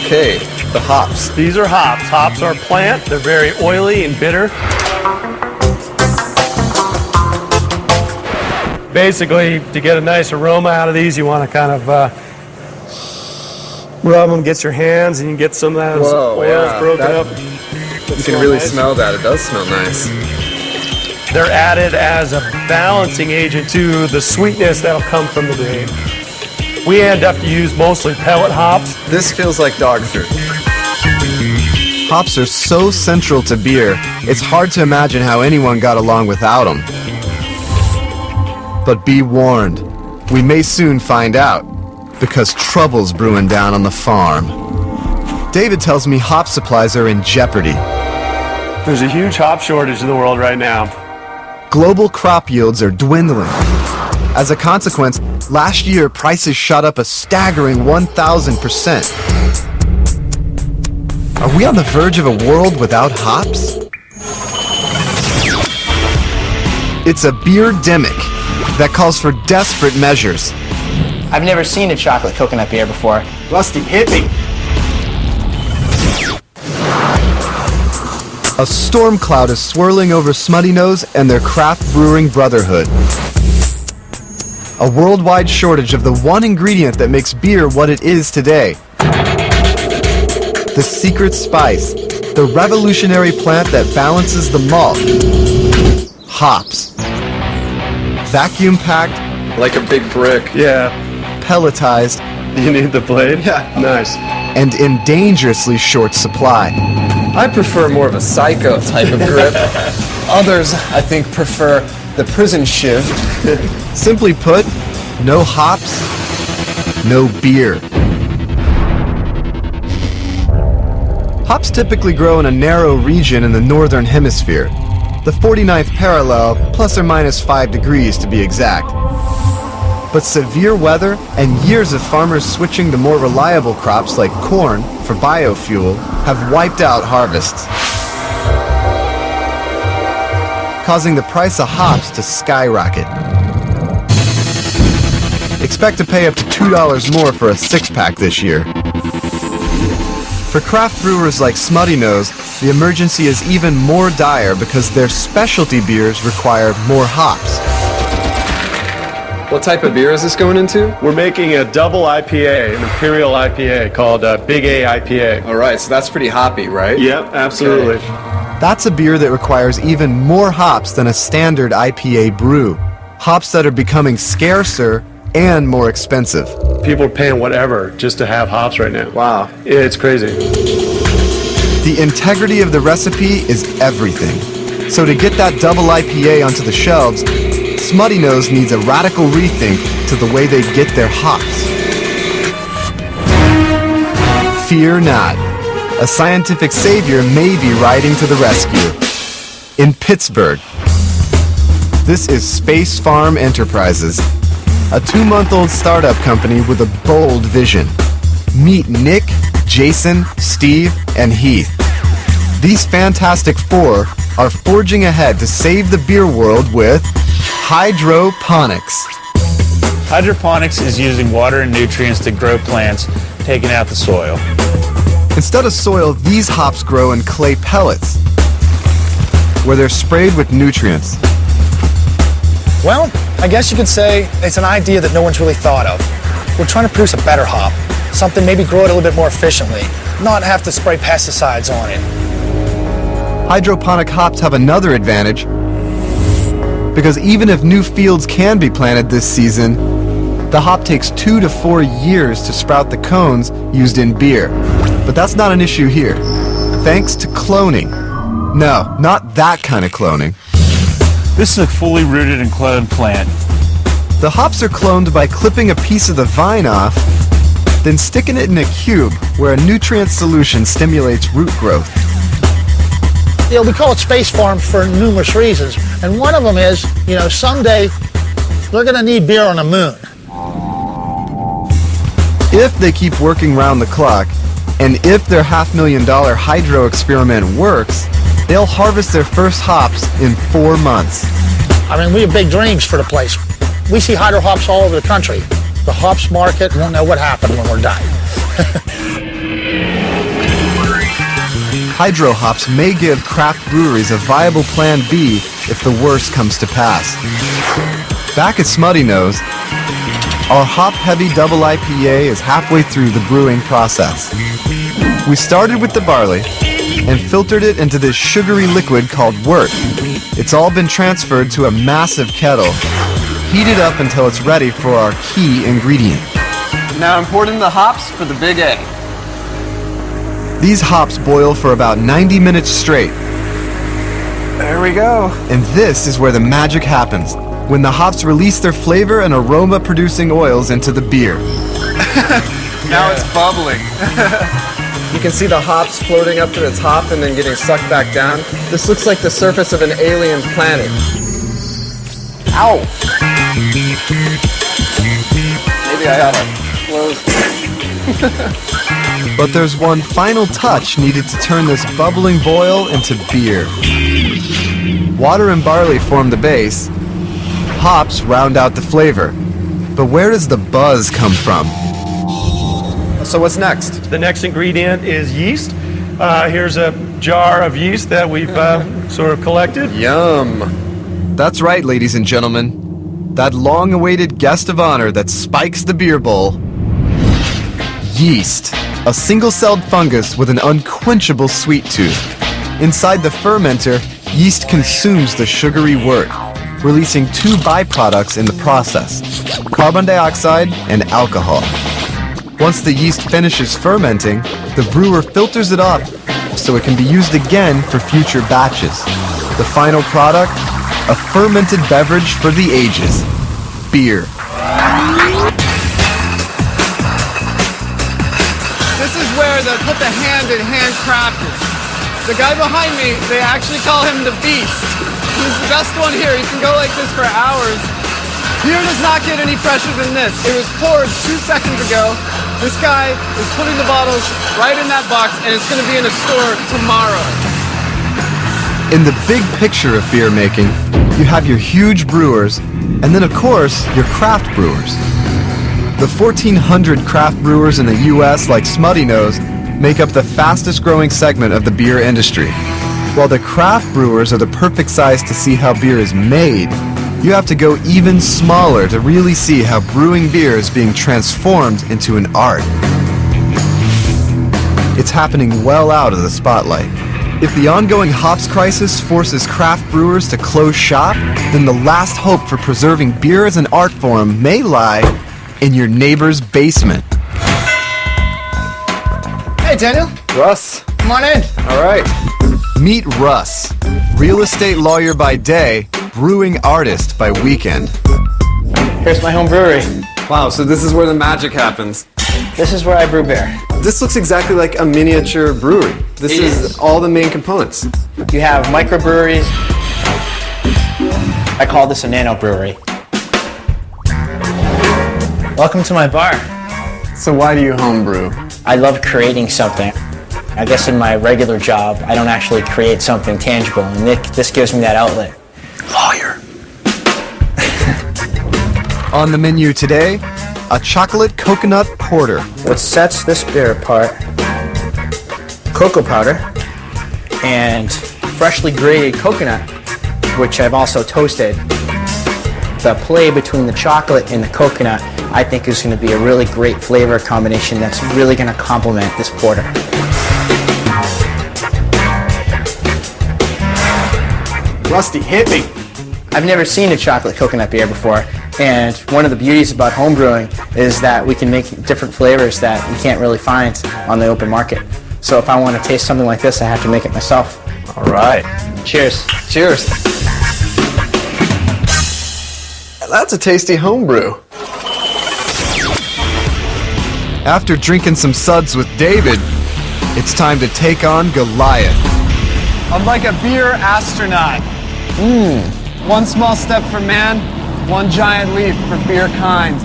Okay, the hops. These are hops. Hops are a plant. They're very oily and bitter. Basically, to get a nice aroma out of these, you want to kind of rub them, get your hands, and you get some of those oils broken up. You can really smell that. It does smell nice. They're added as a balancing agent to the sweetness that'll come from the grape. We end up to use mostly pellet hops. This feels like dog food. Hops are so central to beer, it's hard to imagine how anyone got along without them. But be warned, we may soon find out, because trouble's brewing down on the farm. David tells me hop supplies are in jeopardy. There's a huge hop shortage in the world right now. Global crop yields are dwindling. As a consequence, last year prices shot up a staggering 1,000%. Are we on the verge of a world without hops? It's a beer-demic that calls for desperate measures. I've never seen a chocolate coconut beer before. Rusty, hit me. A storm cloud is swirling over Smutty Nose and their craft brewing brotherhood. A worldwide shortage of the one ingredient that makes beer what it is today. The secret spice, the revolutionary plant that balances the malt. Hops. Vacuum-packed. Like a big brick. Yeah. Pelletized. You need the blade? Yeah. Nice. And in dangerously short supply. I prefer more of a psycho type of grip. Others, I think, prefer the prison shiv. Simply put, no hops, no beer. Hops typically grow in a narrow region in the northern hemisphere, the 49th parallel, plus or minus 5 degrees to be exact. But severe weather and years of farmers switching to more reliable crops like corn for biofuel have wiped out harvests, causing the price of hops to skyrocket. Expect to pay up to $2 more for a six-pack this year. For craft brewers like Smutty Nose, the emergency is even more dire because their specialty beers require more hops. What type of beer is this going into? We're making a double IPA, an Imperial IPA called Big A IPA. All right, so that's pretty hoppy, right? Yep, absolutely. Okay. That's a beer that requires even more hops than a standard IPA brew. Hops that are becoming scarcer and more expensive. People are paying whatever just to have hops right now. Wow. It's crazy. The integrity of the recipe is everything. So to get that double IPA onto the shelves, Smutty Nose needs a radical rethink to the way they get their hops. Fear not. A scientific savior may be riding to the rescue. In Pittsburgh. This is Space Farm Enterprises, a 2-month-old startup company with a bold vision. Meet Nick, Jason, Steve, and Heath. These Fantastic Four are forging ahead to save the beer world with Hydroponics. Hydroponics is using water and nutrients to grow plants, taking out the soil. Instead of soil, these hops grow in clay pellets, where they're sprayed with nutrients. Well, I guess you could say it's an idea that no one's really thought of. We're trying to produce a better hop, something maybe grow it a little bit more efficiently, not have to spray pesticides on it. Hydroponic hops have another advantage, because even if new fields can be planted this season, the hop takes 2 to 4 years to sprout the cones used in beer. But that's not an issue here, thanks to cloning. No, not that kind of cloning. This is a fully rooted and cloned plant. The hops are cloned by clipping a piece of the vine off, then sticking it in a cube where a nutrient solution stimulates root growth. You know, we call it Space Farm for numerous reasons, and one of them is, someday we're going to need beer on the moon. If they keep working round the clock, and if their $500,000 hydro experiment works, they'll harvest their first hops in 4 months. I mean, we have big dreams for the place. We see hydro hops all over the country. The hops market won't know what happened when we're done. hydro hops may give craft breweries a viable plan B if the worst comes to pass. Back at Smutty Nose, our hop-heavy double IPA is halfway through the brewing process. We started with the barley and filtered it into this sugary liquid called wort. It's all been transferred to a massive kettle, heated up until it's ready for our key ingredient. Now importing the hops for the Big A. These hops boil for about 90 minutes straight. There we go. And this is where the magic happens, when the hops release their flavor and aroma-producing oils into the beer. Now it's bubbling. You can see the hops floating up to the top and then getting sucked back down. This looks like the surface of an alien planet. Ow! Maybe I ought to close. But there's one final touch needed to turn this bubbling boil into beer. Water and barley form the base. Hops round out the flavor. But where does the buzz come from? So what's next? The next ingredient is yeast. Here's a jar of yeast that we've sort of collected. Yum. That's right, ladies and gentlemen. That long-awaited guest of honor that spikes the beer bowl. Yeast, a single-celled fungus with an unquenchable sweet tooth. Inside the fermenter, yeast consumes the sugary wort, releasing two byproducts in the process, carbon dioxide and alcohol. Once the yeast finishes fermenting, the brewer filters it off so it can be used again for future batches. The final product? A fermented beverage for the ages. Beer. This is where the put the hand in handcraft is. The guy behind me, they actually call him the Beast. He's the best one here. He can go like this for hours. Beer does not get any fresher than this. It was poured 2 seconds ago. This guy is putting the bottles right in that box, and it's going to be in a store tomorrow. In the big picture of beer making, you have your huge brewers, and then of course, your craft brewers. The 1,400 craft brewers in the US, like Smutty Nose, make up the fastest growing segment of the beer industry. While the craft brewers are the perfect size to see how beer is made, you have to go even smaller to really see how brewing beer is being transformed into an art. It's happening well out of the spotlight. If the ongoing hops crisis forces craft brewers to close shop, then the last hope for preserving beer as an art form may lie in your neighbor's basement. Hey, Daniel. Russ. Come on in. All right. Meet Russ, real estate lawyer by day, brewing artist by weekend. Here's my home brewery. Wow, so this is where the magic happens. This is where I brew beer. This looks exactly like a miniature brewery. This is all the main components. You have microbreweries. I call this a nano brewery. Welcome to my bar. So why do you homebrew? I love creating something. I guess in my regular job, I don't actually create something tangible, and this gives me that outlet. Lawyer. On the menu today, a chocolate coconut porter. What sets this beer apart, cocoa powder and freshly grated coconut, which I've also toasted. The play between the chocolate and the coconut, I think, is going to be a really great flavor combination that's really going to complement this porter. Rusty, hit me. I've never seen a chocolate coconut beer before, and one of the beauties about homebrewing is that we can make different flavors that you can't really find on the open market. So if I want to taste something like this, I have to make it myself. All right. Cheers. Cheers. That's a tasty homebrew. After drinking some suds with David, it's time to take on Goliath. I'm like a beer astronaut. One small step for man, one giant leap for beer kind.